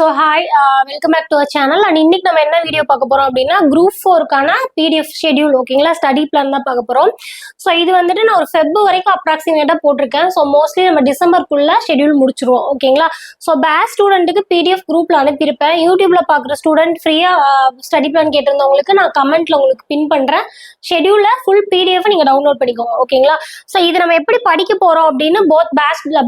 So hi welcome back to our channel. And இன்னைக்கு நம்ம என்ன வீடியோ பார்க்க போறோம் அப்படின்னா குரூப் 4க்கான பிடிஎஃப் ஷெடியூல், ஓகேங்களா, ஸ்டடி பிளான் தான் பார்க்க போறோம். ஸோ இது வந்துட்டு நான் ஒரு ஃபெப் வரைக்கும் அப்ராக்சிமேட்டா போட்டிருக்கேன். ஸோ மோஸ்ட்லி நம்ம டிசம்பருக்குள்ள ஷெடியூல் முடிச்சிருவோம், ஓகேங்களா. ஸோ பேட்ச் ஸ்டூடெண்ட்டுக்கு பிடிஎஃப் குரூப்ல அனுப்பியிருப்பேன். யூடியூப்ல பார்க்குற ஸ்டூடெண்ட் ஃப்ரீயா ஸ்டடி பிளான் கேட்டிருந்தவங்களுக்கு நான் கமெண்ட்ல உங்களுக்கு பின் பண்றேன். ஷெடியூல்ல ஃபுல் பிடிஎஃப் நீங்க டவுன்லோட் பண்ணிக்கோங்க, ஓகேங்களா. ஸோ இது நம்ம எப்படி படிக்க போறோம் அப்படின்னு போத்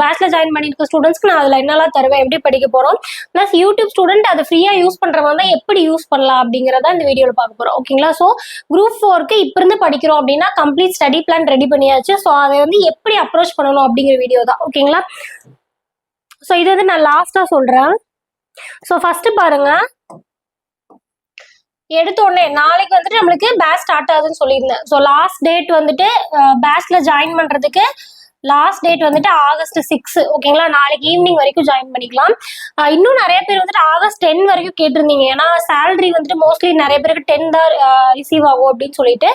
பேட்ச்ல ஜாயின் பண்ணிருக்க ஸ்டூடெண்ட்ஸ்க்கு நான் அதுல என்னெல்லாம் தருவேன், எப்படி படிக்க போறோம், பிளஸ் யூடியூப் ஸ்டூடெண்ட் அதை ஃப்ரீயா யூஸ் பண்றவங்க எப்படி யூஸ் பண்ணலாம் அப்படிங்கறத இந்த வீடியோல பார்க்க போறோம், ஓகேங்களா. ஸோ குரூப் 4க்கு இப்ப இருந்து படிக்கிறோம் அப்படின்னா கம்ப்ளீட் ஸ்டடி பிளான் ரெடி பண்ணியாச்சு. ஸோ அதை வந்து எப்படி அப்ரோச் பண்ணணும் அப்படிங்கிற வீடியோ தான், ஓகேங்களா. ஸோ இது வந்து நான் லாஸ்டா சொல்றேன். ஸோ ஃபர்ஸ்ட் பாருங்க, எடுத்த உடனே நாளைக்கு வந்துட்டு நம்மளுக்கு பேட்ச் ஸ்டார்ட் ஆகுதுன்னு சொல்லியிருந்தேன். ஸோ லாஸ்ட் டேட் வந்துட்டு பேட்ச்ல ஜாயின் பண்றதுக்கு லாஸ்ட் டேட் வந்துட்டு ஆகஸ்ட் 6, ஓகேங்களா. நாளைக்கு ஈவினிங் வரைக்கும் ஜாயின் பண்ணிக்கலாம். இன்னும் நிறைய பேர் வந்துட்டு ஆகஸ்ட் 10 வரைக்கும் கேட்டிருந்தீங்க. ஏன்னா சேலரி வந்துட்டு மோஸ்ட்லி நிறைய பேருக்கு 10 தான் ரிசீவ் ஆகும் அப்படின்னு சொல்லிட்டு.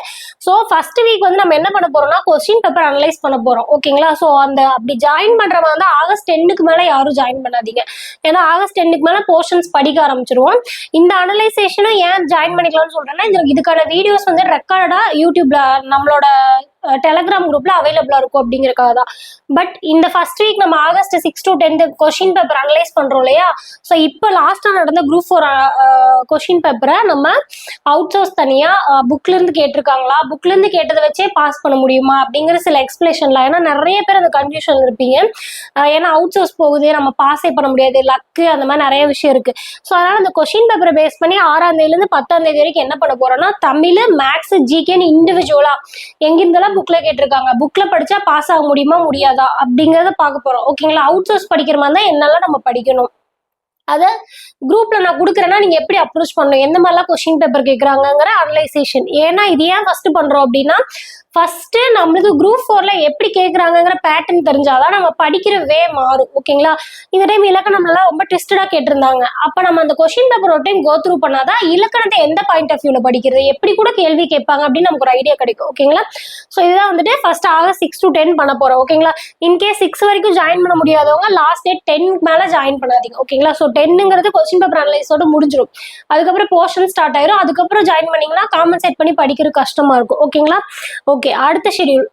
ஸோ ஃபர்ஸ்ட் வீக் வந்து நம்ம என்ன பண்ண போறோம்னா கொஸ்டின் பேப்பர் அனலைஸ் பண்ண போறோம், ஓகேங்களா. ஸோ அந்த அப்படி ஜாயின் பண்றவங்க வந்து ஆகஸ்ட் 10க்கு மேல யாரும் ஜாயின் பண்ணாதீங்க. ஏன்னா ஆகஸ்ட் 10க்கு மேல போர்ஷன்ஸ் படிக்க ஆரம்பிச்சிருவோம். இந்த அனலைசேஷனும் ஏன் ஜாயின் பண்ணிக்கலாம்னு சொல்றேன்னா, இதுக்கான வீடியோஸ் வந்து ரெக்கார்டா யூடியூப்ல நம்மளோட டெலிகிராம் குரூப்ல அவைலபிளா இருக்கும் அப்படிங்கறக்காக தான். பட் இந்த ஃபர்ஸ்ட் வீக் நம்ம August 6 to 10 question paper analyse பண்றோம் இல்லையா. ஸோ இப்போ லாஸ்டா நடந்த குரூப் 4 கொஸ்டின் பேப்பரை நம்ம அவுட் சோர்ஸ் தனியா புக்ல இருந்து கேட்டிருக்காங்களா, புக்ல இருந்து கேட்டதை வச்சே பாஸ் பண்ண முடியுமா அப்படிங்கிற சில எக்ஸ்பிளேஷன்லாம். ஏன்னா நிறைய பேர் அந்த கன்ஃபியூஷன் இருப்பீங்க. ஏன்னா அவுட் சோர்ஸ் போகுது, நம்ம பாஸே பண்ண முடியாது, லக்கு, அந்த மாதிரி நிறைய விஷயம் இருக்கு. ஸோ அதனால அந்த கொஸ்டின் பேப்பரை பேஸ் பண்ணி 6ஆம் தேதியிலிருந்து 10ஆம் தேதி வரைக்கும் என்ன பண்ண போறோம்னா, தமிழ், மேக்ஸ், ஜிகேன்னு இண்டிவிஜுவலா எங்கிருந்தெல்லாம் புக்ல கேட்டிருக்காங்க, புக்ல படிச்சா பாஸ் ஆக முடியுமா முடியாதா அப்படிங்கறத பார்க்க போறோம், ஓகேங்களா. அவுட் சோர்ஸ் படிக்கிற மாதிரி தான் என்னெல்லாம் நம்ம படிக்கணும் அதை குரூப்ல நான் கொடுக்குறேன்னா நீங்க எப்படி அப்ரோச் பண்ணணும், எந்த மாதிரிலாம் கொஸ்டின் பேப்பர் கேட்கறாங்கிற அனலைசேஷன். ஏன்னா இது ஏன் ஃபர்ஸ்ட் பண்றோம் அப்படின்னா, ஃபர்ஸ்ட் நம்மளுக்கு குரூப் 4ல எப்படி கேட்கறாங்கிற பேட்டர்ன் தெரிஞ்சாதான் நம்ம படிக்கிற வே மாறும், ஓகேங்களா. இந்த டைம் இலக்கணம்லாம் ரொம்ப ட்விஸ்டடா கேட்டிருந்தாங்க. அப்ப நம்ம அந்த கொஸ்டின் பேப்பர் ஒரு டைம் கோ த்ரூ பண்ணாதான் இலக்கணத்தை எந்த பாயிண்ட் ஆஃப் வியூல படிக்கிறது, எப்படி கூட கேள்வி கேட்பாங்க அப்படின்னு நமக்கு ஒரு ஐடியா கிடைக்கும், ஓகேங்களா. ஸோ இதுதான் வந்துட்டு ஃபர்ஸ்ட் ஆகஸ்ட் 6 to 10 பண்ண போறோம், ஓகேங்களா. இன்கேஸ் 6 வரைக்கும் ஜாயின் பண்ண முடியாதவங்க லாஸ்ட் டேட் 10 மேல ஜாயின் பண்ணாதீங்க, ஓகேங்களா. ஸோ 10ங்கிறது கொஸ்டின் பேப்பர் அனலைஸோட முடிஞ்சிடும். அதுக்கப்புறம் போர்ஷன் ஸ்டார்ட் ஆயிரும். அதுக்கப்புறம் ஜாயின் பண்ணீங்கன்னா காம்பன்சேட் பண்ணி படிக்கிறது கஷ்டமா இருக்கும், ஓகேங்களா. ஓகே, அடுத்த ஷெடியூல்.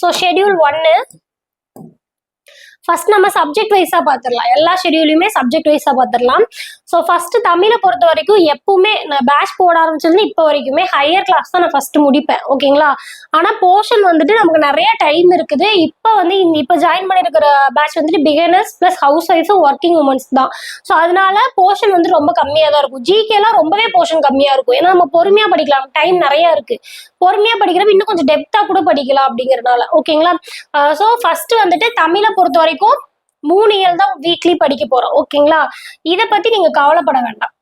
சோ ஷெடியூல் 1 ஃபர்ஸ்ட் நம்ம சப்ஜெக்ட் வைஸா பார்த்துடலாம். எல்லா ஷெடியூலையுமே சப்ஜெக்ட் வைஸா பார்த்துடலாம். ஸோ ஃபர்ஸ்ட் தமிழை பொறுத்த வரைக்கும் எப்பவுமே நான் பேட்ச் போட ஆரம்பிச்சதுன்னு இப்போ வரைக்குமே ஹையர் கிளாஸ் தான் நான் ஃபர்ஸ்ட் முடிப்பேன், ஓகேங்களா. ஆனா போர்ஷன் வந்துட்டு நமக்கு நிறைய டைம் இருக்குது. இப்போ வந்து இப்போ ஜாயின் பண்ணிருக்கிற பேட்ச் வந்துட்டு beginners plus house wife, working women's தான். ஸோ அதனால போர்ஷன் வந்து ரொம்ப கம்மியா தான் இருக்கும். ஜிகேலாம் ரொம்பவே போர்ஷன் கம்மியா இருக்கும். ஏன்னா நம்ம பொறுமையா படிக்கலாம், டைம் நிறைய இருக்கு. பொறுமையா படிக்கிறப்ப இன்னும் கொஞ்சம் டெப்தா கூட படிக்கலாம் அப்படிங்கறதுனால, ஓகேங்களா. ஸோ ஃபர்ஸ்ட் வந்துட்டு தமிழை பொறுத்த வரைக்கும் 3 இயல் தான் வீக்லி படிக்க போறோம், ஓகேங்களா. இதை பத்தி நீங்க கவலைப்பட வேண்டாம்.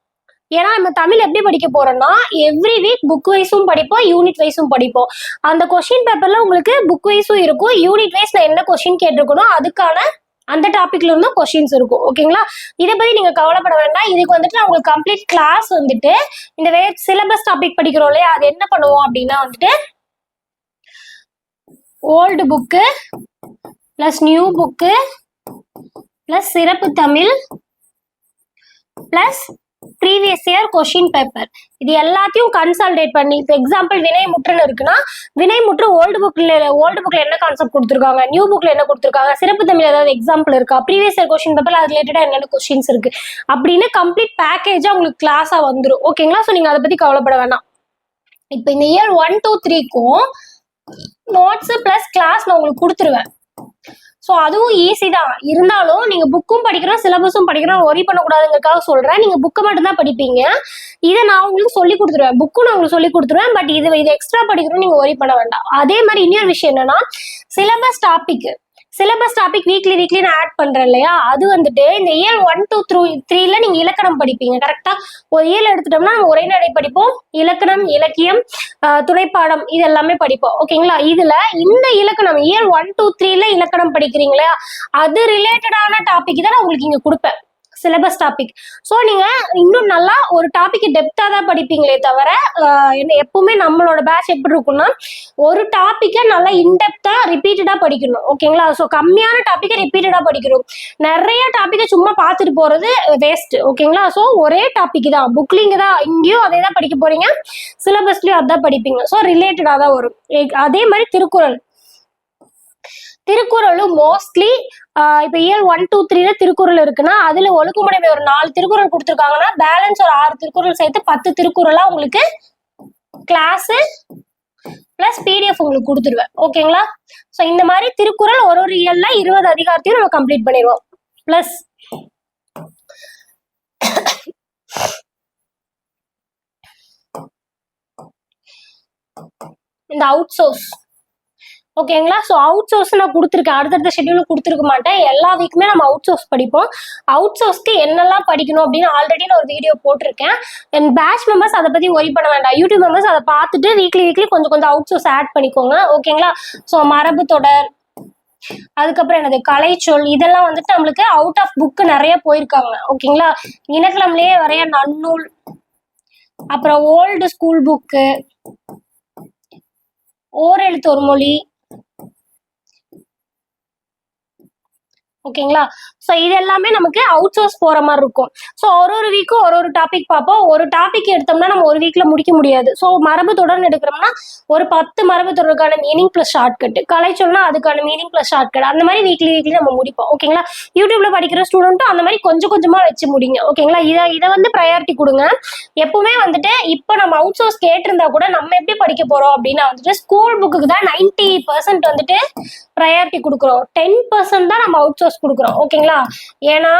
ஏன்னா நம்ம தமிழ் எப்படி படிக்க போறோம்னா, எவ்ரி வீக் புக் வைஸும் படிப்போம், யூனிட் வைஸும் படிப்போம். அந்த கொஸ்டின் பேப்பர்ல உங்களுக்கு புக் வைஸும் இருக்கும், யூனிட் வைஸ்ல என்ன கொஸ்டின் கேட்டிருக்கணும் அதுக்கான அந்த டாபிக்ல இருந்தும் கொஸ்டின்ஸ் இருக்கும், ஓகேங்களா. இதை பத்தி நீங்க கவலைப்பட வேண்டாம். இதுக்கு வந்துட்டு நான் உங்களுக்கு கம்ப்ளீட் கிளாஸ் வந்துட்டு இந்த சிலபஸ் டாபிக் படிக்கிறோம் இல்லையா, அது என்ன பண்ணுவோம் அப்படின்னா வந்துட்டு old book plus new book plus சிறப்பு Tamil plus previous year question paper, இது எல்லாத்தையும் கன்சால்டேட் பண்ணி, இப்போ எக்ஸாம்பிள் வினைமுற்றுன்னு இருக்குன்னா வினைமுற்று ஓல்டு புக்ல என்ன கான்செப்ட் கொடுத்துருக்காங்க, நியூ புக்ல என்ன கொடுத்துருக்காங்க, சிறப்பு தமிழ் ஏதாவது எக்ஸாம்பிள் இருக்கா, ப்ரீவியஸ் இயர் கொஸ்டின் பேப்பர்ல அது ரிலேட்டடா என்னென்ன கொஸ்டின்ஸ் இருக்கு அப்படின்னு கம்ப்ளீட் பேக்கேஜா உங்களுக்கு கிளாஸா வந்துடும், ஓகேங்களா. ஸோ நீங்க அதை பத்தி கவலைப்பட வேணாம். இப்போ இந்த இயர் 1 to 3க்கும் நோட்ஸ் பிளஸ் கிளாஸ் நான் உங்களுக்கு கொடுத்துருவேன். ஸோ அதுவும் ஈஸி தான். இருந்தாலும் நீங்க புக்கும் படிக்கிறோம் சிலபஸும் படிக்கிறோம் ஒரி பண்ணக்கூடாதுங்கிறதுக்காக சொல்றேன். நீங்க புக்கை மட்டும் தான் படிப்பீங்க. இதை நான் உங்களுக்கு சொல்லி கொடுத்துருவேன், புக்கும் நான் உங்களுக்கு சொல்லி கொடுத்துருவேன். பட் இது எக்ஸ்ட்ரா படிக்கணும், நீங்க ஒரி பண்ண வேண்டாம். அதே மாதிரி இன்னொரு விஷயம் என்னன்னா, சிலபஸ் டாபிக் வீக்லி நான் ஆட் பண்றேன் இல்லையா, அது வந்துட்டு இந்த இயர் 1 to 3ல நீங்க இலக்கணம் படிப்பீங்க. கரெக்டா ஒரு இயர் எடுத்துட்டோம்னா நம்ம உரைநடை படிப்போம், இலக்கணம், இலக்கியம், துணைப்பாடம், இது எல்லாமே படிப்போம், ஓகேங்களா. இதுல இந்த இலக்கணம் இயர் 1 to 3ல இலக்கணம் படிக்கிறீங்களா, அது ரிலேட்டடான டாபிக் தான் நான் உங்களுக்கு இங்க கொடுப்பேன். Syllabus topic. ஸோ நீங்க இன்னும் நல்லா ஒரு டாபிக் டெப்தா தான் படிப்பீங்களே தவிர எப்பவுமே நம்மளோட பேட்ச் எப்படி இருக்கும்னா ஒரு டாபிக்கை நல்லா இன்டெப்தா ரிப்பீட்டடா படிக்கணும். ஓகேங்களா? ஸோ கம்மியான டாபிக்கை ரிப்பீட்டடா படிக்கணும். நிறைய டாபிக்கை சும்மா பார்த்துட்டு போறது வேஸ்ட். ஓகேங்களா? ஸோ ஒரே டாபிக் தான், புக்லிங்க தான், இங்கேயும் அதே தான் படிக்க போறீங்க, சிலபஸ்லயும் அதான் படிப்பீங்க. ஸோ ரிலேட்டடா தான் வரும். அதே மாதிரி திருக்குறளும் மோஸ்ட்லி இப்ப இயல் 1, 2, 3 திருக்குறள் இருக்குன்னா அதுல ஒழுங்குமுறைமை ஒரு 4 திருக்குறள் கொடுத்துருக்காங்கன்னா பேலன்ஸ் ஒரு 6 திருக்குறள் சேர்த்து 10 திருக்குறளா உங்களுக்கு கிளாஸ் பிளஸ் பிடிஎஃப் உங்களுக்கு கொடுத்துருவேன். ஓகேங்களா? ஸோ இந்த மாதிரி திருக்குறள் ஒரு இயல்ல 20 அதிகாரத்தையும் நம்ம கம்ப்ளீட் பண்ணிடுவோம். பிளஸ் இந்த அவுட் சோர்ஸ். ஓகேங்களா? ஸோ அவுட் சோர்ஸ் நான் கொடுத்துருக்கேன், அடுத்தடுத்த ஷெட்யூல் கொடுத்துருக்க மாட்டேன். எல்லா வீக்குமே நம்ம அவுட் சோர்ஸ் படிப்போம். அவுட் சோர்ஸ்க்கு என்னெல்லாம் படிக்கணும் அப்படின்னு ஆல்ரெடி நான் ஒரு வீடியோ போட்டிருக்கேன். என் பேட்ச் மெம்பர்ஸ் அதை பற்றி ஒரி பண்ண வேண்டாம். யூடியூப் மெம்பர்ஸ் அதை பார்த்துட்டு வீக்லி கொஞ்சம் அவுட் சோர்ஸ் ஆட் பண்ணிக்கோங்க. ஓகேங்களா? ஸோ மரபு தொடர், அதுக்கப்புறம் என்னது கலைச்சொல், இதெல்லாம் வந்துட்டு நம்மளுக்கு அவுட் ஆஃப் புக் நிறைய போயிருக்காங்க. ஓகேங்களா? இனக்கிழமையிலேயே நிறைய நன்னூல், அப்புறம் ஓல்டு ஸ்கூல் புக்கு, ஓரெழுத்து ஒரு மொழி. ஓகேங்களா? ஸோ இது எல்லாமே நமக்கு அவுட் சோர்ஸ் போற மாதிரி இருக்கும். ஸோ ஒரு வீக்கும் ஒரு டாபிக் பார்ப்போம். ஒரு டாபிக் எடுத்தோம்னா நம்ம ஒரு வீக்ல முடிக்க முடியாது. ஸோ மரபு தொடர்னு எடுக்கிறோம்னா ஒரு 10 மரபு தொடருக்கான மீனிங் பிளஸ் ஷார்ட்கட், கலைச்சொல்னா அதுக்கான மீனிங் பிளஸ் ஷார்ட்கட், அந்த மாதிரி வீக்லி நம்ம முடிப்போம். ஓகேங்களா? யூடியூப்ல படிக்கிற ஸ்டூடெண்ட்டும் அந்த மாதிரி கொஞ்சமா வச்சு முடிங்க. ஓகேங்களா? இதை வந்து ப்ரையாரிட்டி கொடுங்க. எப்பவுமே வந்துட்டு இப்போ நம்ம அவுட் சோர்ஸ் கேட்டிருந்தா கூட நம்ம எப்படி படிக்க போறோம் அப்படின்னா வந்துட்டு ஸ்கூல் புக்கு தான் 90% வந்துட்டு ப்ரையாரிட்டி கொடுக்குறோம். 10% தான் நம்ம அவுட் சோர்ஸ் கொடுக்குறோம். ஓகேங்களா? ஏன்னா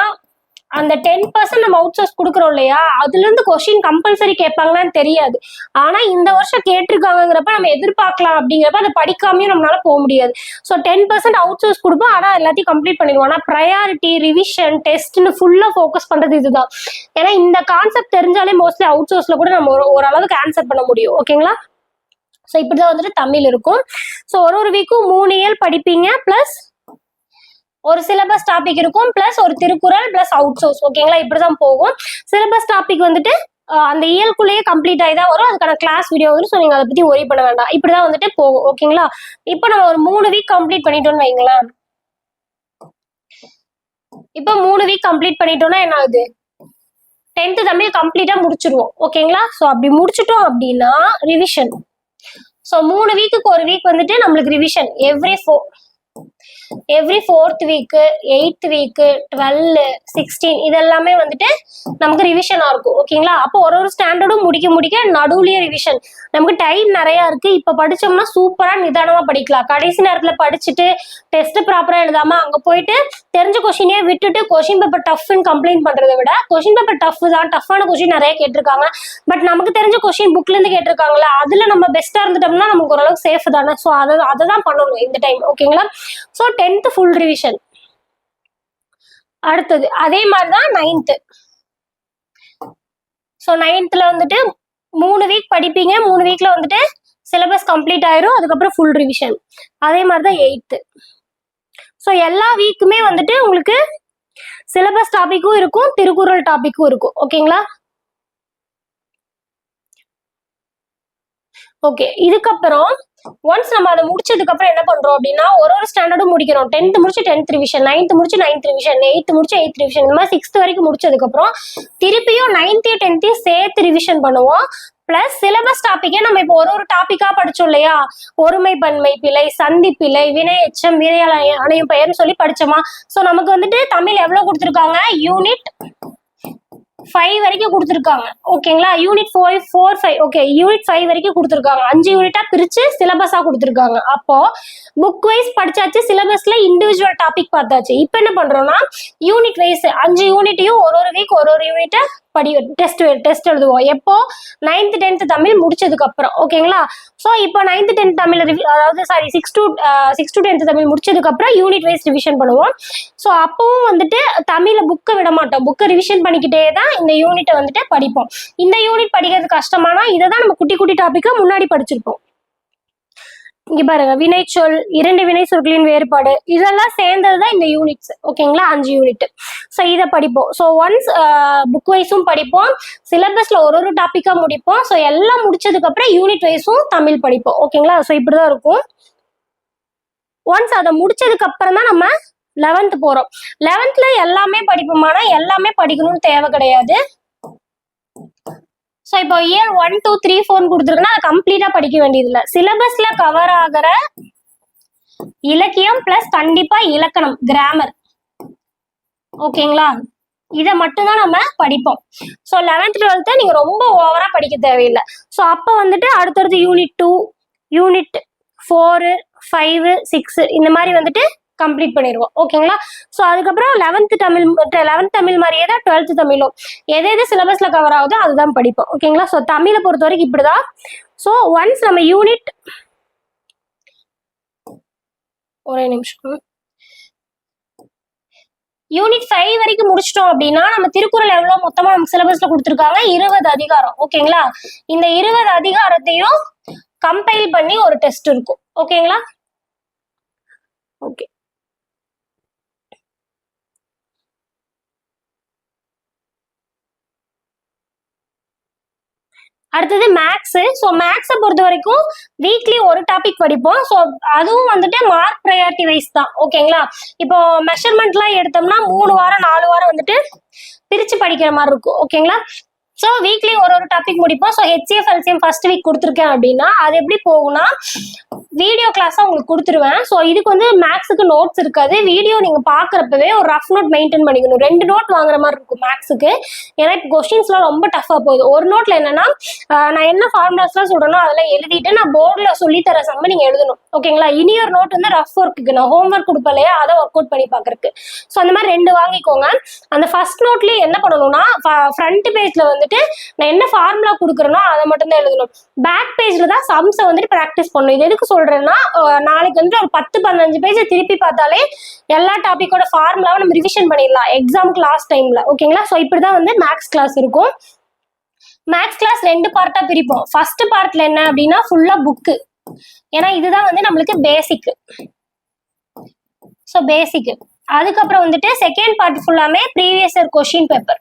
அந்த 10% நம்ம அவுட் சோர்ஸ் கொடுக்குறோம் இல்லையா, அதுல இருந்து கொஸ்டின் கம்பல்சரி கேட்பாங்களான்னு தெரியாது. ஆனா இந்த வருஷம் கேட்டிருக்காங்கிறப்ப நம்ம எதிர்பார்க்கலாம். அப்படிங்கிறப்ப அதை படிக்காமையும் நம்மளால போக முடியாது. ஸோ 10% அவுட் சோர்ஸ் கொடுப்போம், ஆனா எல்லாத்தையும் கம்ப்ளீட் பண்ணிடுவோம். ஆனா ப்ரையாரிட்டி, ரிவிஷன், டெஸ்ட்னு ஃபுல்லா ஃபோக்கஸ் பண்றது இதுதான். ஏன்னா இந்த கான்செப்ட் தெரிஞ்சாலே மோஸ்ட்லி அவுட் சோர்ஸ்ல கூட நம்ம ஓரளவுக்கு ஆன்சர் பண்ண முடியும். ஓகேங்களா? ஸோ இப்படிதான் வந்துட்டு தமிழ் இருக்கும். ஸோ ஒரு வீக்கும் 3 இயல் படிப்பீங்க, பிளஸ் ஒரு சிலபஸ் டாபிக் இருக்கும், பிளஸ் ஒரு திருக்குறள், பிளஸ் அவுட் சோர்ஸ். ஓகேங்களா? இப்படிதான் போகும். சிலபஸ் டாபிக் வந்துட்டு அந்த இயல்குள்ளேயே கம்ப்ளீட் ஆகி தான் வரும். அதுக்கான கிளாஸ் வீடியோ வந்து, ஸோ நீங்க அதை பத்தி ஒரி பண்ண வேண்டாம். இப்படிதான் வந்துட்டு போகும். ஓகேங்களா? இப்போ நம்ம ஒரு 3 வீக் கம்ப்ளீட் பண்ணிட்டோம்னு வைங்களேன். இப்போ 3 வீக் கம்ப்ளீட் பண்ணிட்டோம்னா என்ன ஆகுது? 10th தமிழ் கம்ப்ளீட்டா முடிச்சிருவோம். ஓகேங்களா? ஸோ அப்படி முடிச்சிட்டோம் அப்படின்னா ரிவிஷன். ஸோ 3 வீக்குக்கு ஒரு வீக் வந்துட்டு நம்மளுக்கு revision. Every 4th week, 8th week, 12, 16 இதெல்லாமே வந்துட்டு நமக்கு ரிவிஷனா இருக்கும். ஓகேங்களா? அப்போ ஒரு ஸ்டாண்டர்டும் முடிக்க நடுவுலயே ரிவிஷன். நமக்கு டைம் நிறைய இருக்கு. இப்ப படிச்சோம்னா சூப்பரா நிதானமா படிக்கலாம். கடைசி நேரத்துல படிச்சுட்டு டெஸ்ட் ப்ராப்பரா எழுதாம அங்க போயிட்டு தெரிஞ்ச கொஸ்டினே விட்டுட்டு கொஸ்டின் பேப்பர் டஃப்னு கம்ப்ளைண்ட் பண்றதை விட, கொஸ்டின் பேப்பர் டஃப் தான், டஃப்பான கொஸ்டின் நிறைய கேட்டிருக்காங்க, பட் நமக்கு தெரிஞ்ச கொஸ்டின் புக்ல இருந்து கேட்டிருக்காங்களா, அதுல நம்ம பெஸ்டா இருந்துட்டோம்னா நமக்கு ஓரளவுக்கு சேஃப் தானே. ஸோ அதை தான் பண்ணணும் இந்த டைம். ஓகேங்களா? So 10th full revision. அடுத்தது அதே மாதிரிதான் 9th. ஸோ 9thல வந்துட்டு 3 வீக் படிப்பீங்க. 3 வீக்ல வந்துட்டு சிலபஸ் கம்ப்ளீட் ஆயிரும். அதுக்கப்புறம் ஃபுல் ரிவிஷன். அதே மாதிரிதான் 8th. ஸோ எல்லா வீக்குமே வந்துட்டு உங்களுக்கு சிலபஸ் டாபிக்கும் இருக்கும், திருக்குறள் டாபிக்கும் இருக்கும். ஓகேங்களா? ஓகே. இதுக்கப்புறம் ஒன்ஸ் நம்ம அதை முடிச்சதுக்கு அப்புறம் என்ன பண்றோம் அப்படின்னா ஒரு ஸ்டாண்டர்டும் முடிக்கிறோம். 10th முடிச்சு 10th ரிவிஷன், 9th முடிச்சு 9th ரிவிஷன், 8th முடிச்சு 8th ரிவிஷன், இந்த மாதிரி 6th வரைக்கும் முடிச்சதுக்கு அப்புறம் திருப்பியும் 9th 10th சேர்த்து ரிவிஷன் பண்ணுவோம். பிளஸ் சிலபஸ் டாபிக்கே நம்ம இப்போ ஒரு டாபிக்கா படிச்சோம் இல்லையா, ஒருமை பன்மை பிழை, சந்தி பிழை, வினை எச்சம், வினையால் அணையும் பெயர்னு சொல்லி படிச்சோமா. ஸோ நமக்கு வந்துட்டு தமிழ் எவ்வளவு கொடுத்துருக்காங்க? யூனிட் 5 வரைக்கும் கொடுத்துருக்காங்க. ஓகேங்களா? யூனிட் 4, 5. ஓகே, யூனிட் 5 வரைக்கும் கொடுத்துருக்காங்க. 5 யூனிட்டா பிரிச்சு சிலபஸா கொடுத்துருக்காங்க. அப்போ புக் வைஸ் படிச்சாச்சு, சிலபஸ்ல இண்டிவிஜுவல் டாபிக் பார்த்தாச்சு. இப்போ என்ன பண்றோம்னா யூனிட் வைஸ் 5 யூனிட்டையும் ஒரு வீக் ஒரு யூனிட்டை டெஸ்ட் எழுதுவோம். எப்போ? 9th 10th தமிழ் முடிச்சதுக்கு அப்புறம். ஓகேங்களா? ஸோ இப்போ 9th 10th தமிழ் அதாவது 6 to 10th தமிழ் முடிச்சதுக்கு அப்புறம் யூனிட் வைஸ் ரிவிஷன் பண்ணுவோம். ஸோ அப்பவும் வந்துட்டு தமிழை புக்கை விட மாட்டோம், புக்கை ரிவிஷன் பண்ணிக்கிட்டே தான் இந்த யூனிட்டை வந்துட்டு படிப்போம். இந்த யூனிட் படிக்கிறது கஷ்டமானா இதை தான் நம்ம குட்டி டாபிக்கா முன்னாடி படிச்சிருப்போம். இங்க பாருங்க, வினைச்சொல், 2 வினை சொற்களின் வேறுபாடு, இதெல்லாம் சேர்ந்ததுதான் இந்த யூனிட்ஸ். ஓகேங்களா, 5 யூனிட். ஸோ இதை படிப்போம். ஸோ ஒன்ஸ் புக் வைஸும் படிப்போம், சிலபஸ்ல ஒரு டாபிக்கா முடிப்போம். ஸோ எல்லாம் முடிச்சதுக்கு அப்புறம் யூனிட் வைஸும் தமிழ் படிப்போம். ஓகேங்களா, ஸோ இப்படிதான் இருக்கும். ஒன்ஸ் அதை முடிச்சதுக்கு அப்புறம் தான் நம்ம 11th போறோம். 11th எல்லாமே படிப்போமானா எல்லாமே படிக்கணும்னு தேவை கிடையாது. ஸோ இப்போ இயர் 1, 2, 3, 4 கொடுத்துருக்குன்னா அதை கம்ப்ளீட்டா படிக்க வேண்டியது இல்லை. சிலபஸ்ல கவர் ஆகிற இலக்கியம் பிளஸ் கண்டிப்பா இலக்கணம், கிராமர். ஓகேங்களா, இதை மட்டும்தான் நம்ம படிப்போம். ஸோ 11th 12th நீங்க ரொம்ப ஓவரா படிக்க தேவையில்லை. ஸோ அப்போ வந்துட்டு அடுத்தடுத்து யூனிட் 2, யூனிட் 4, 5, 6 இந்த மாதிரி வந்துட்டு கம்ப்ளீட் பண்ணிடுவோம். ஓகேங்களா, ஸோ அதுக்கப்புறம் 11th தமிழ் மாதிரியே தான் 12th தமிழும் எது சிலபஸ்ல கவர் ஆகுதோ அதுதான் படிப்போம். ஓகேங்களா, ஸோ தமிழை பொறுத்த வரைக்கும் இப்படிதான். ஸோ ஒன்ஸ் நம்ம ஒரே நிமிஷம் யூனிட் 5 வரைக்கும் முடிச்சிட்டோம் அப்படின்னா நம்ம திருக்குறள் எவ்வளவு மொத்தமா நமக்கு சிலபஸ்ல கொடுத்துருக்காங்க, 20 அதிகாரம். ஓகேங்களா, இந்த 20 அதிகாரத்தையும் கம்பைல் பண்ணி ஒரு டெஸ்ட் இருக்கும். ஓகேங்களா, ஓகே. அடுத்தது மேக்ஸ். ஸோ மேக்ஸை பொறுத்த வரைக்கும் வீக்லி ஒரு டாபிக் படிப்போம். ஸோ அதுவும் வந்துட்டு மார்க் ப்ரையாரிட்டி வைஸ் தான். ஓகேங்களா, இப்போ மெஷர்மெண்ட்லாம் எடுத்தோம்னா 3 வாரம் 4 வாரம் வந்துட்டு பிரிச்சு படிக்கிற மாதிரி இருக்கும். ஓகேங்களா, ஸோ வீக்லி ஒரு டாபிக் முடிப்போம். So HCF LCM first week கொடுத்துருக்கேன் அப்படின்னா அது எப்படி போகும்னா வீடியோ கிளாஸாக உங்களுக்கு கொடுத்துருவேன். ஸோ இதுக்கு வந்து மேக்ஸுக்கு நோட்ஸ் இருக்காது. வீடியோ நீங்கள் பார்க்குறப்பவே ஒரு ரஃப் நோட் மெயின்டைன் பண்ணிக்கணும். 2 நோட் வாங்குற மாதிரி இருக்கும் மேக்ஸுக்கு. ஏன்னா இப்போ கொஸ்டின்ஸ்லாம் ரொம்ப டஃபாக போகுது. ஒரு நோட்டில் என்னன்னா நான் என்ன ஃபார்முலாஸ்லாம் சொல்கிறேனோ அதெல்லாம் எழுதிட்டு நான் போர்டில் சொல்லித்தர சம்ம நீங்கள் எழுதணும். ஓகேங்களா, இனி ஒரு நோட் வந்து ரஃப் ஒர்க்குக்கு நான் ஹோம் ஒர்க் கொடுப்பலையா அதை ஒர்க் அவுட் பண்ணி பார்க்குறதுக்கு. ஸோ அந்த மாதிரி 2 வாங்கிக்கோங்க. அந்த ஃபர்ஸ்ட் நோட்லேயே என்ன பண்ணணும்னா ஃப்ரண்ட் பேஜில் வந்துட்டு நான் என்ன ஃபார்முலா கொடுக்குறேனோ அதை மட்டும் தான் எழுதணும். பேக் பேஜ்ல தான் சம்ஸை வந்துட்டு ப்ராக்டிஸ் பண்ணணும். இது எதுக்கு சொல்றேன்னா நாளைக்கு வந்து ஒரு 10-15 பேஜை திருப்பி பார்த்தாலே எல்லா டாபிக்கோட ஃபார்முலாவை நம்ம ரிவிஷன் பண்ணிடலாம் எக்ஸாமுக்கு லாஸ்ட் டைம்ல. ஓகேங்களா, ஸோ இப்படிதான் வந்து மேக்ஸ் கிளாஸ் இருக்கும். மேக்ஸ் கிளாஸ் 2 பார்ட்டா பிரிப்போம். ஃபர்ஸ்ட் பார்ட்ல என்ன அப்படின்னா ஃபுல்லா புக்கு. ஏன்னா இதுதான் வந்து நம்மளுக்கு பேசிக். So basic. அதுக்கப்புறம் வந்துட்டு செகண்ட் பார்ட் ஃபுல்லாமே ப்ரீவியஸ் இயர் கொஸ்டின் பேப்பர்.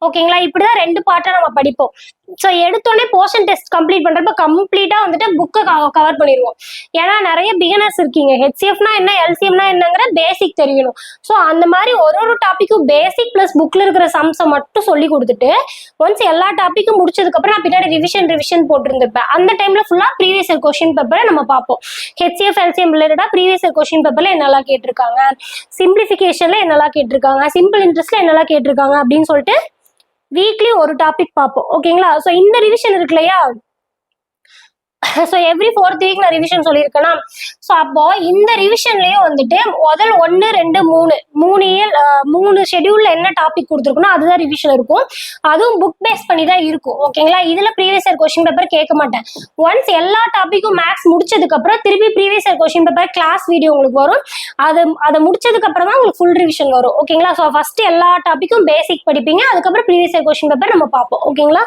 ஓகேங்களா, இப்படிதான் 2 பார்ட்டா நம்ம படிப்போம். ஸோ எடுத்தோடனே போர்ஷன் டெஸ்ட் கம்ப்ளீட் பண்றப்ப கம்ப்ளீட்டா வந்துட்டு புக்கை கவர் பண்ணிடுவோம். ஏன்னா நிறைய பிகினர்ஸ் இருக்கீங்க, HCFனா என்ன LCMனா என்னங்கிற பேசிக் தெரியணும். ஸோ அந்த மாதிரி ஒரு டாபிக்கும் பேசிக் பிளஸ் புக்ல இருக்கிற சம்ஸை மட்டும் சொல்லி கொடுத்துட்டு ஒன்ஸ் எல்லா டாபிக்கும் முடிச்சதுக்கு அப்புறம் நான் பின்னாடி ரிவிஷன் போட்டிருந்திருப்பேன். அந்த டைம்ல ஃபுல்லா ப்ரீவியஸ் இயர் கொஸ்டின் பேப்பரை நம்ம பார்ப்போம். HCF LCM ரிலேட்டடா ப்ரீவியஸ் இயர் கொஸ்டின் பேப்பர்ல என்னெல்லாம் கேட்டிருக்காங்க, சிம்பிளிஃபிகேஷன்ல என்னெல்லாம் கேட்டிருக்காங்க, சிம்பிள் இன்ட்ரெஸ்ட்ல என்னெல்லாம் கேட்டிருக்காங்க அப்படின்னு சொல்லிட்டு வீக்லி ஒரு டாபிக் பார்ப்போம். ஓகேங்களா, ஸோ இந்த ரிவிஷன் இருக்கு இல்லையா, ஸோ எவ்ரி 4th வீக் நான் ரிவிஷன் சொல்லியிருக்கேன்னா, ஸோ அப்போ இந்த ரிவிஷன்லயும் வந்துட்டு முதல் 1, 2, 3 ஷெடியூல்ல என்ன டாபிக் கொடுத்துருக்கணும் அதுதான் ரிவிஷன் இருக்கும். அதுவும் புக் பேஸ் பண்ணி தான் இருக்கும். ஓகேங்களா, இதுல ப்ரீவியஸ் இயர் கொஸ்டின் பேப்பர் கேட்க மாட்டேன். ஒன்ஸ் எல்லா டாபிக்கும் மேக்ஸ் முடிச்சதுக்கு அப்புறம் திருப்பி previous year question paper class video உங்களுக்கு வரும். அதை முடிச்சதுக்கு அப்புறம் தான் உங்களுக்கு ஃபுல் ரிவிஷன் வரும். ஓகேங்களா, ஸோ ஃபர்ஸ்ட் எல்லா டாபிக்கும் பேசிக் படிப்பீங்க, அதுக்கப்புறம் ப்ரீவியஸ் இயர் கொஸ்டின் பேப்பர் நம்ம பார்ப்போம். ஓகேங்களா,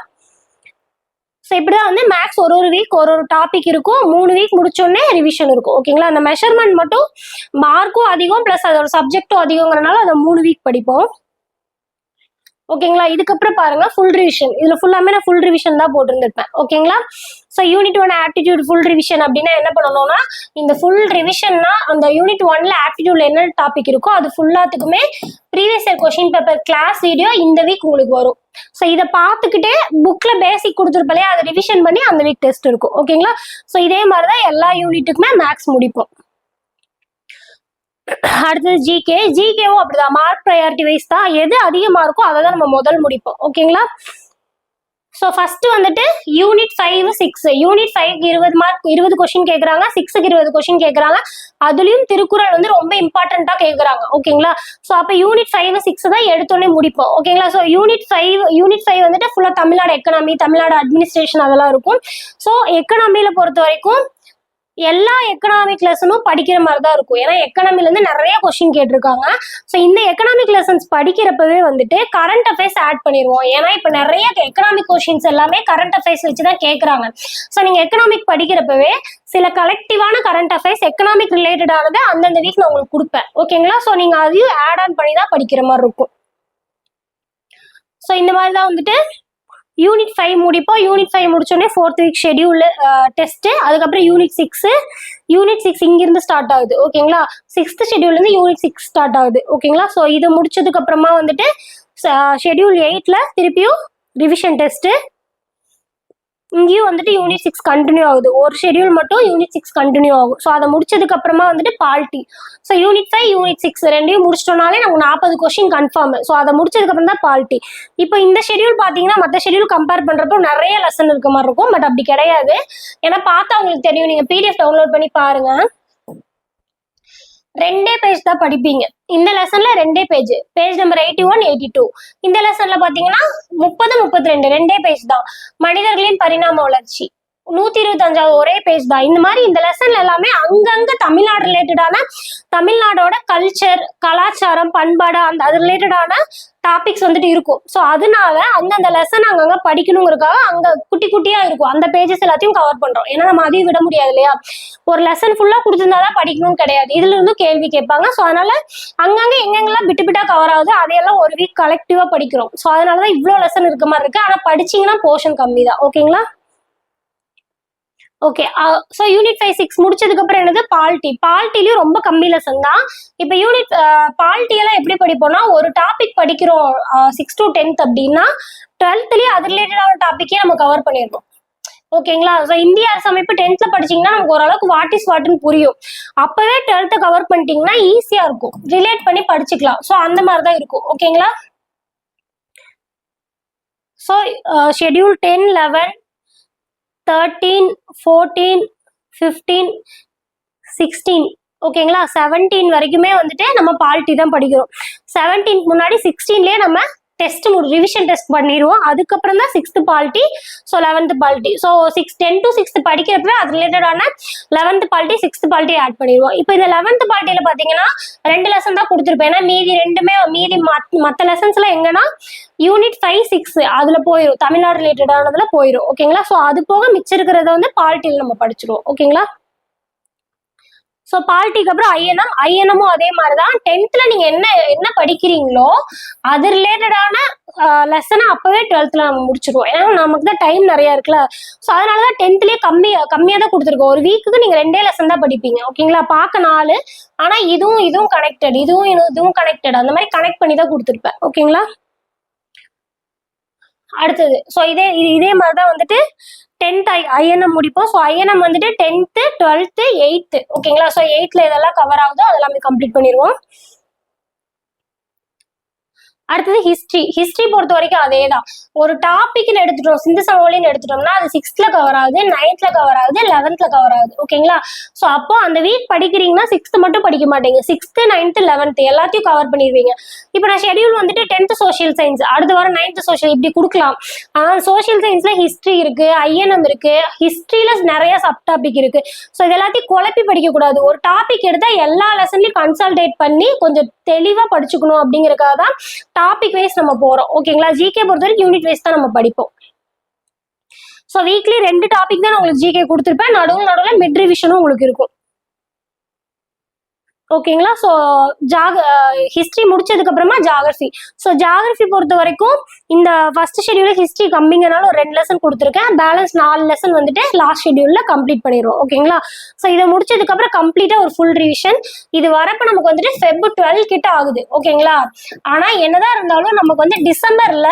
ஸோ இப்படிதான் வந்து மேக்ஸ் ஒரு வீக் ஒரு டாபிக் இருக்கும். 3 வீக் முடிச்சோடனே ரிவிஷன் இருக்கும். ஓகேங்களா, அந்த மெஷர்மெண்ட் மட்டும் மார்க்கும் அதிகம் பிளஸ் அதோட சப்ஜெக்டும் அதிகங்கிறனால அதை 3 வீக் படிப்போம். ஓகேங்களா, இதுக்கப்புறம் பாருங்க ஃபுல் ரிவிஷன். இதுல ஃபுல்லாமே நான் ஃபுல் ரிவிஷன் தான் போட்டிருந்திருப்பேன். ஓகேங்களா, so unit 1 aptitude full revision அப்படின்னா என்ன பண்ணணும்னா இந்த ஃபுல் ரிவிஷன்னா அந்த யூனிட் 1ல ஆப்டிடியூட்ல என்ன டாபிக் இருக்கோ அது ஃபுல்லாத்துக்குமே previous year question paper class video இந்த வீக் உங்களுக்கு வரும். ஸோ இதை பார்த்துக்கிட்டே புக்ல பேசிக் கொடுத்துருப்பாலே அதை ரிவிஷன் பண்ணி அந்த வீக் டெஸ்ட் இருக்கும். ஓகேங்களா, ஸோ இதே மாதிரிதான் எல்லா யூனிட்டுக்குமே மேக்ஸ் முடிப்போம். அடுத்தது ஜிகேவும் அப்படிதான் மார்க் ப்ரையாரிட்டி வைஸ் தான். எது அதிகமா இருக்கோ அதை தான் நம்ம முதல் முடிப்போம். ஓகேங்களா, ஸோ ஃபர்ஸ்ட் வந்துட்டு யூனிட் 5, 6. யூனிட் 5க்கு 20 மார்க் 20 கொஸ்டின் கேட்குறாங்க, 6க்கு 20 கொஸ்டின் கேட்குறாங்க. அதுலயும் திருக்குறள் வந்து ரொம்ப இம்பார்ட்டண்டா கேட்குறாங்க. ஓகேங்களா, ஸோ அப்போ யூனிட் 5, 6 தான் எடுத்தோடனே முடிப்போம். ஓகேங்களா, ஸோ யூனிட் 5 வந்துட்டு ஃபுல்லா தமிழ்நாடு எக்கனாமி, தமிழ்நாடு அட்மினிஸ்ட்ரேஷன் அதெல்லாம் இருக்கும். ஸோ எக்கனாமியில பொறுத்த வரைக்கும் எல்லா எக்கனாமிக் லெசனும் படிக்கிற மாதிரி தான் இருக்கும். ஏன்னா எக்கனாமில இருந்து நிறைய கொஸ்டின் கேட்டிருக்காங்க. ஸோ இந்த எக்கனாமிக் லெசன்ஸ் படிக்கிறப்பவே வந்துட்டு கரண்ட் அஃபேர்ஸ் ஆட் பண்ணிடுவோம். ஏன்னா இப்போ நிறைய எக்கனாமிக் கொஸ்டின்ஸ் எல்லாமே கரண்ட் அஃபேர்ஸ் வச்சு தான் கேட்குறாங்க. ஸோ நீங்க எக்கனாமிக் படிக்கிறப்பவே சில கலெக்டிவான கரண்ட் அஃபேர்ஸ் எக்கனாமிக் ரிலேட்டடானது அந்தந்த வீக் நான் உங்களுக்கு கொடுப்பேன். ஓகேங்களா? ஸோ நீங்க அதையும் ஆட் ஆன் பண்ணி தான் படிக்கிற மாதிரி இருக்கும். ஸோ இந்த மாதிரி தான் வந்துட்டு யூனிட் 5 முடிப்போம். யூனிட் 5 முடிச்சோடனே 4th வீக் ஷெடியூல் டெஸ்ட், அதுக்கப்புறம் யூனிட் 6 இங்கிருந்து ஸ்டார்ட் ஆகுது. ஓகேங்களா? 6th ஷெடியூல்ல இருந்து யூனிட் 6 ஸ்டார்ட் ஆகுது. ஓகேங்களா? ஸோ இது முடிச்சதுக்கு அப்புறமா வந்துட்டு ஷெடியூல் 8ல திருப்பியும் ரிவிஷன் டெஸ்ட். இங்கேயும் வந்துட்டு யூனிட் 6 கண்டினியூ ஆகுது. ஒரு ஷெடியூல் மட்டும் யூனிட் 6 கண்டினியூ ஆகும். ஸோ அதை முடிச்சதுக்கு அப்புறமா வந்துட்டு பால்ட்டி. ஸோ யூனிட் 5 யூனிட் 6 ரெண்டையும் முடிச்சிட்டோம்னாலே நமக்கு 40 கொஸ்டின் கன்ஃபார்ம். ஸோ அதை முடிச்சதுக்கு அப்புறம் தான் பால்ட்டி. இப்போ இந்த ஷெடியூல் பார்த்தீங்கன்னா மற்ற ஷெடியூல் கம்பேர் பண்றப்போ நிறைய லெசன் இருக்க மாதிரி இருக்கும். பட் அப்படி கிடையாது. ஏன்னா பார்த்தா உங்களுக்கு தெரியும். நீங்க PDF டவுன்லோட் பண்ணி பாருங்க. 2 பேஜ் தான் படிப்பீங்க. இந்த லெசன்ல 2 பேஜ், பேஜ் நம்பர் 81, 82. இந்த லெசன்ல பாத்தீங்கன்னா 30, 32 2 பேஜ் தான். மனிதர்களின் பரிணாம வளர்ச்சி 125 ஒரே பேஜ் தான். இந்த மாதிரி இந்த லெசன்ல எல்லாமே அங்கங்க தமிழ்நாடு ரிலேட்டடான, தமிழ்நாடோட கல்ச்சர், கலாச்சாரம், பண்பாடு, அது ரிலேட்டடான டாபிக்ஸ் வந்துட்டு இருக்கும். ஸோ அதனால அந்தந்த லெசன் அங்கங்க படிக்கணுங்கிறதுக்காக அங்க குட்டி குட்டியா இருக்கும். அந்த பேஜஸ் எல்லாத்தையும் கவர் பண்றோம். ஏன்னா நம்ம அதையும் விட முடியாது இல்லையா? ஒரு லெசன் ஃபுல்லா கொடுத்துருந்தாதான் படிக்கணும்னு கிடையாது. இதுல இருந்து கேள்வி கேட்பாங்க. ஸோ அதனால அங்கங்க எங்கெங்கெல்லாம் விட்டு விட்டா கவர் ஆகுது அதையெல்லாம் ஒரு வீக் கலெக்டிவா படிக்கிறோம். ஸோ அதனாலதான் இவ்வளோ லெசன் இருக்க மாதிரி இருக்கு. ஆனா படிச்சீங்கன்னா போர்ஷன் கம்மி தான். ஓகேங்களா? ஓகே. ஸோ யூனிட் 5, 6 முடிச்சதுக்கு அப்புறம் என்னது பால்ட்டி. பால்ட்டிலையும் ரொம்ப கம்மி லெசன் தான். இப்போ யூனிட் பால்ட்டி எல்லாம் எப்படி படிப்போம்னா, ஒரு டாபிக் படிக்கிறோம் 6 to 10th அப்படின்னா 12thலயே அது ரிலேட்டடான டாபிக்கே நம்ம கவர் பண்ணிடுறோம். ஓகேங்களா? ஸோ இந்திய அரசமைப்பு 10th படிச்சீங்கன்னா நமக்கு ஓரளவுக்கு வாட் இஸ் வாட்னு புரியும். அப்பவே 12th கவர் பண்ணிட்டீங்கன்னா ஈஸியா இருக்கும், ரிலேட் பண்ணி படிச்சுக்கலாம். ஸோ அந்த மாதிரி தான் இருக்கும். ஓகேங்களா? ஸோ ஷெடியூல் 10, 11, 13, 14, 15, 16, ஓகேங்களா? 17 வரைக்குமே வந்துட்டு நம்ம பால்ட்டி தான் படிக்கிறோம். 17 முன்னாடி 16லயே நம்ம டெஸ்ட் ரிவிஷன் டெஸ்ட் பண்ணிடுவோம். அதுக்கப்புறம் தான் 6th polity. So 11th polity. So 10 to 6 படிக்கிறப்ப அது ரிலேட்டடான 11th பால்ட்டி, 6th பால்ட்டி ஆட் பண்ணிடுவோம். இப்போ இந்த 11th பால்ட்டியில பாத்தீங்கன்னா 2 லெசன் தான் கொடுத்துருப்பேன். ஏன்னா மீதி மற்ற லெசன்ஸ்ல எங்கன்னா யூனிட் 5, 6 அதுல போயிடும், தமிழ்நாடு ரிலேட்டடானதுல போயிடும். ஓகேங்களா? ஸோ அது போக மிச்சம் இருக்கிறத வந்து பால்ட்டியில் நம்ம படிச்சிருவோம். ஓகேங்களா? ஸோ பால்ட்டிக்கு அப்புறம் ஐஎன்எம்மும் அதே மாதிரிதான். 10thல நீங்க என்ன படிக்கிறீங்களோ அது ரிலேட்டடான லெசனை அப்பவே 12thல நம்ம முடிச்சிருவோம். ஏன்னா நமக்கு தான் டைம் நிறைய இருக்குல்ல. ஸோ அதனாலதான் 10thலயே கம்மியா தான் கொடுத்துருக்கோம். ஒரு வீக்குக்கு நீங்க 2 லெசன் தான் படிப்பீங்க. ஓகேங்களா? பார்க்க 4, ஆனா இதுவும் கனெக்டட், இதுவும் கனெக்டட், அந்த மாதிரி கனெக்ட் பண்ணி தான் கொடுத்துருப்பேன். ஓகேங்களா? அடுத்தது ஸோ இதே மாதிரிதான் வந்துட்டு 10th ஐஎன்எம் முடிப்போம். ஸோ ஐஎன்எம் வந்துட்டு 10th, 12th, 8th. ஓகேங்களா? ஸோ 8th எதெல்லாம் கவர் ஆகுதோ அதெல்லாமே கம்ப்ளீட் பண்ணிடுவோம். அடுத்தது ஹிஸ்டரி பொறுத்த வரைக்கும் அதே தான். ஒரு டாபிக்னு எடுத்துட்டோம், சிந்து சமவெளின்னு எடுத்துட்டோம்னா அது 6th கவர் ஆகுது, 9th கவர் ஆகுது, 11th கவர் ஆகுது. ஓகேங்களா? ஸோ அப்போ அந்த வீக் படிக்கிறீங்கன்னா 6th மட்டும் படிக்க மாட்டீங்க, 6th, 9th, 11th எல்லாத்தையும் கவர் பண்ணிடுவீங்க. இப்போ நான் ஷெடியூல் வந்துட்டு 10th சோஷியல் சயின்ஸ், அடுத்த வாரம் 9th சோஷியல், இப்படி கொடுக்கலாம். ஆனால் சோஷியல் சயின்ஸ்ல ஹிஸ்டரி இருக்கு, ஐஎன்எம் இருக்கு, ஹிஸ்டரியில நிறைய சப் டாபிக் இருக்கு. ஸோ இது எல்லாத்தையும் குழப்பி படிக்க கூடாது. ஒரு டாபிக் எடுத்தா எல்லா லெசன்லயும் கன்சல்டேட் பண்ணி கொஞ்சம் தெளிவா படிச்சுக்கணும் அப்படிங்கறதுக்காக தான் டாபிக் வைஸ் நம்ம போறோம். ஓகேங்களா? ஜிகே பொறுத்த வரைக்கும் யூனிட் வைஸ் தான் நம்ம படிப்போம். ஸோ வீக்லி 2 டாபிக் தான் உங்களுக்கு ஜிகே கொடுத்துருப்பேன். நடுவில் மிட் ரிவிஷனும் உங்களுக்கு இருக்கும். ஓகேங்களா? ஸோ ஹிஸ்டரி முடிச்சதுக்கு அப்புறமா ஜாகிரபி. ஸோ ஜாகிரபி பொறுத்த வரைக்கும் இந்த ஃபர்ஸ்ட் ஷெடியூல ஹிஸ்டரி கம்மிங்கனால ஒரு 2 லெசன் கொடுத்துருக்கேன். பேலன்ஸ் 4 லெசன் வந்துட்டு லாஸ்ட் ஷெடியூல்ல கம்ப்ளீட் பண்ணிடுவோம். ஓகேங்களா? ஸோ இதை முடிச்சதுக்கு அப்புறம் கம்ப்ளீட்டா ஒரு ஃபுல் ரிவிஷன். இது வரப்ப நமக்கு வந்துட்டு Feb 12 கிட்ட ஆகுது. ஓகேங்களா? ஆனா என்னதான் இருந்தாலும் நமக்கு வந்து டிசம்பர்ல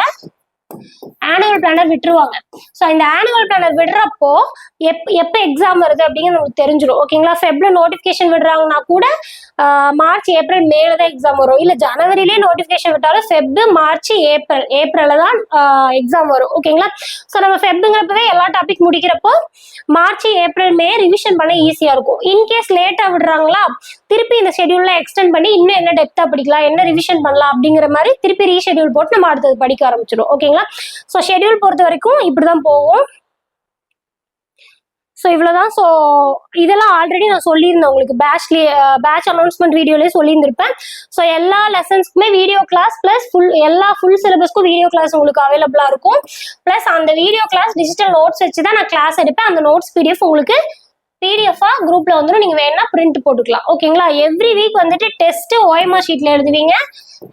ஆனுவல் பிளானர் விட்டுருவாங்க. ஸோ இந்த ஆனுவல் பிளானர் விடுறப்போ எப்போ எக்ஸாம் வருது அப்படிங்கிறது நமக்கு தெரிஞ்சிடும். ஓகேங்களா? ஃபெப்ல நோட்டிஃபிகேஷன் விடுறாங்கன்னா கூட மார்ச், ஏப்ரல், மேல தான் எக்ஸாம் வரும். இல்லை ஜனவரிலேயே நோட்டிஃபிகேஷன் விட்டாலும் ஃபெப், மார்ச், ஏப்ரல்ல தான் எக்ஸாம் வரும். ஓகேங்களா? ஸோ நம்ம ஃபெப்ங்கிறப்பவே எல்லா டாபிக் முடிக்கிறப்போ மார்ச், ஏப்ரல், மே ரிவிஷன் பண்ண ஈஸியா இருக்கும். இன்கேஸ் லேட்டா விடுறாங்களா திருப்பி இந்த ஷெடியூல்ல எக்ஸ்டெண்ட் பண்ணி இன்னும் என்ன டெப்தா படிக்கலாம், என்ன ரிவிஷன் பண்ணலாம் அப்படிங்கிற மாதிரி திருப்பி ரீஷெடியூல் போட்டு நம்ம அடுத்தது படிக்க ஆரம்பிச்சிடும். ஓகேங்களா? ஸோ ஷெடியூல் பொறுத்த வரைக்கும் இப்படிதான் போகும். ஸோ இவ்வளோதான். ஸோ இதெல்லாம் ஆல்ரெடி நான் சொல்லியிருந்தேன் உங்களுக்கு பேட்ச் அனௌன்ஸ்மெண்ட் வீடியோலேயே சொல்லியிருந்திருப்பேன். ஸோ எல்லா லெசன்ஸ்க்குமே வீடியோ கிளாஸ் ப்ளஸ் ஃபுல் சிலபஸ்க்கும் வீடியோ கிளாஸ் உங்களுக்கு அவைலபிளாக இருக்கும். ப்ளஸ் அந்த வீடியோ கிளாஸ் டிஜிட்டல் நோட்ஸ் வச்சு தான் நான் கிளாஸ் எடுப்பேன். அந்த நோட்ஸ் பிடிஎஃப் உங்களுக்கு பிடிஎஃபா குரூப்ல வந்துடும், நீங்க வேணா பிரிண்ட் போட்டுக்கலாம். ஓகேங்களா? எவ்ரி வீக் வந்துட்டு டெஸ்ட் OMR ஷீட்ல எழுதுவீங்க.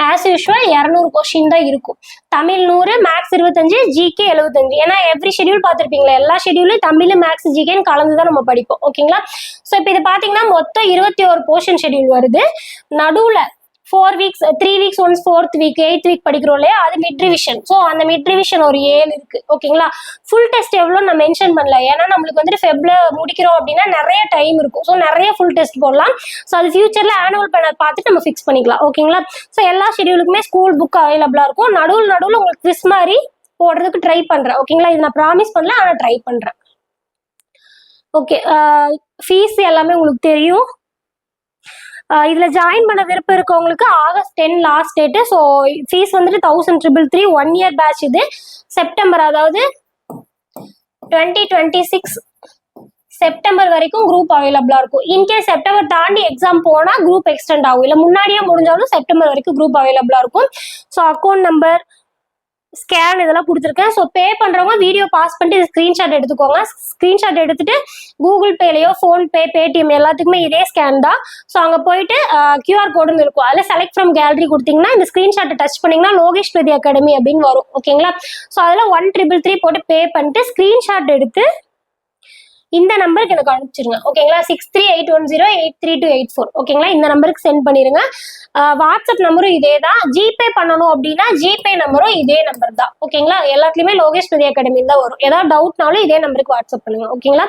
ஆஸ் யூஷுவல் 200 கொஸ்டின் தான் இருக்கும். Tamil 100, maths 25, GK 75. ஏன்னா எவ்ரி ஷெடியூல் பார்த்துருப்பீங்களா, எல்லா ஷெடியூலும் தமிழ் மேக்ஸ் ஜிகேன்னு கலந்து தான் நம்ம படிப்போம். ஓகேங்களா? ஸோ இப்போ இது பார்த்தீங்கன்னா மொத்தம் 21 போர்ஷன் ஷெடியூல் வருது. நடுவில் 4 weeks 3 weeks once 4th week 8th week படிக்கிறோம் இல்லையா, அது மிட் ரிவிஷன். ஸோ அந்த மிட் ரிவிஷன் ஒரு 7 இருக்கு. ஓகேங்களா? ஃபுல் டெஸ்ட் எவ்வளோ நான் மென்ஷன் பண்ணல, ஏன்னா நம்மளுக்கு வந்துட்டு ஃபெப்ல முடிக்கிறோம் அப்படின்னா நிறைய டைம் இருக்கும். ஸோ நிறைய ஃபுல் டெஸ்ட் போடலாம். ஸோ அது ஃபியூச்சர்ல ஆனுவல் பேனல் பார்த்துட்டு நம்ம ஃபிக்ஸ் பண்ணிக்கலாம். ஓகேங்களா? ஸோ எல்லா ஷெடியூலுக்குமே ஸ்கூல் புக் அவைலபிளா இருக்கும். நடுவில் உங்களுக்கு குவிஸ் மாதிரி போடுறதுக்கு ட்ரை பண்றேன். ஓகேங்களா? இது நான் ப்ராமிஸ் பண்ணல, ஆனால் ட்ரை பண்றேன். ஓகே, ஃபீஸ் எல்லாமே உங்களுக்கு தெரியும். இதுல ஜாயின் பண்ண விருப்பம் இருக்கவங்களுக்கு August 10 last date. So fees வந்துட்டு 1333 1 இயர் பேட்ச். இது செப்டம்பர், அதாவது 2026 செப்டம்பர் வரைக்கும் குரூப் அவைலபிளா இருக்கும். இன்கேஸ் செப்டம்பர் தாண்டி எக்ஸாம் போனா குரூப் எக்ஸ்டெண்ட் ஆகும், இல்லை முன்னாடியே முடிஞ்சாலும் செப்டம்பர் வரைக்கும் குரூப் அவைலபிளா இருக்கும். ஸோ அக்கௌண்ட் நம்பர், ஸ்கேன் இதெல்லாம் கொடுத்துருக்கேன். ஸோ பே பண்ணுறவங்க வீடியோ பாஸ் பண்ணிட்டு ஸ்க்ரீன்ஷாட் எடுத்துக்கோங்க. ஸ்க்ரீன்ஷாட் எடுத்துட்டு கூகுள் பேலையோ ஃபோன்பே பேடிஎம் எல்லாத்துக்குமே இதே ஸ்கேன் தான். ஸோ அங்கே போயிட்டு QR கோடுன்னு இருக்கும், அதில் செலக்ட் ஃப்ரம் கேலரி கொடுத்தீங்கன்னா இந்த ஸ்க்ரீன்ஷாட்டை டச் பண்ணிங்கன்னா லோகேஷ் பிரதி அகாடமி அப்படின்னு வரும். ஓகேங்களா? ஸோ அதில் 1333 போட்டு பே பண்ணிட்டு ஸ்க்ரீன்ஷாட் எடுத்து இந்த நம்பருக்கு எனக்கு அனுப்பிச்சிருங்க. ஓகேங்களா? 6381083284. ஓகேங்களா? இந்த நம்பருக்கு சென்ட் பண்ணிருங்க. வாட்ஸ்அப் நம்பரும் இதே தான். ஜிபே பண்ணணும் அப்படின்னா ஜிபே நம்பரும் இதே நம்பர் தான். ஓகேங்களா? எல்லாத்துலயுமே லோகேஷ் பிரதி அகாடமி தான் வரும். ஏதாவது டவுட்னாலும் இதே நம்பருக்கு வாட்ஸ்அப் பண்ணுங்க. ஓகேங்களா?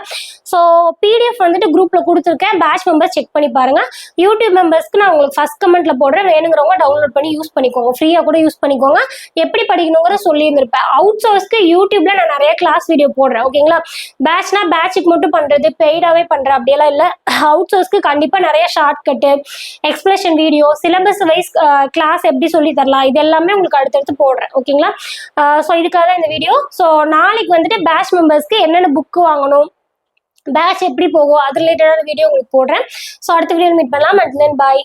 ஸோ PDF வந்துட்டு குரூப்ல கொடுத்துருக்கேன். பேட்ச் மெம்பர்ஸ் செக் பண்ணி பாருங்க. யூடியூப் மெம்பர்ஸ்க்கு நான் உங்களுக்கு ஃபர்ஸ்ட் கமெண்ட்ல போடுறேன், வேணுங்கிறவங்க டவுன்லோட் பண்ணி யூஸ் பண்ணிக்கோங்க. ஃப்ரீயா கூட யூஸ் பண்ணிக்கோங்க. எப்படி படிக்கணுங்கிற சொல்லியிருந்திருப்பேன். அவுட் சோர்ஸ்க்கு யூடியூப்ல நான் நிறைய கிளாஸ் வீடியோ போடுறேன். ஓகேங்களா? பேட்ச்னா பேட்சுக்கு மட்டும் பண்றது, பெய்டாவே பண்றேன் அப்படியெல்லாம் இல்லை. அவுட் சோர்ஸ்க்கு கண்டிப்பா நிறைய short cut, explanation video, syllabus wise class எப்படி சொல்லி தரலாம், இது எல்லாமே உங்களுக்கு அடுத்தடுத்து போடுறேன். ஓகேங்களா? ஸோ இதுக்காக தான் இந்த வீடியோ. ஸோ நாளைக்கு வந்துட்டு பேட்ச் மெம்பர்ஸ்க்கு என்னென்ன புக்கு வாங்கணும், பேட்ச் எப்படி போகும், அது ரிலேட்டடான வீடியோ உங்களுக்கு போடுறேன். ஸோ அடுத்த வீடியோ மீட் பண்ணலாம். And then bye.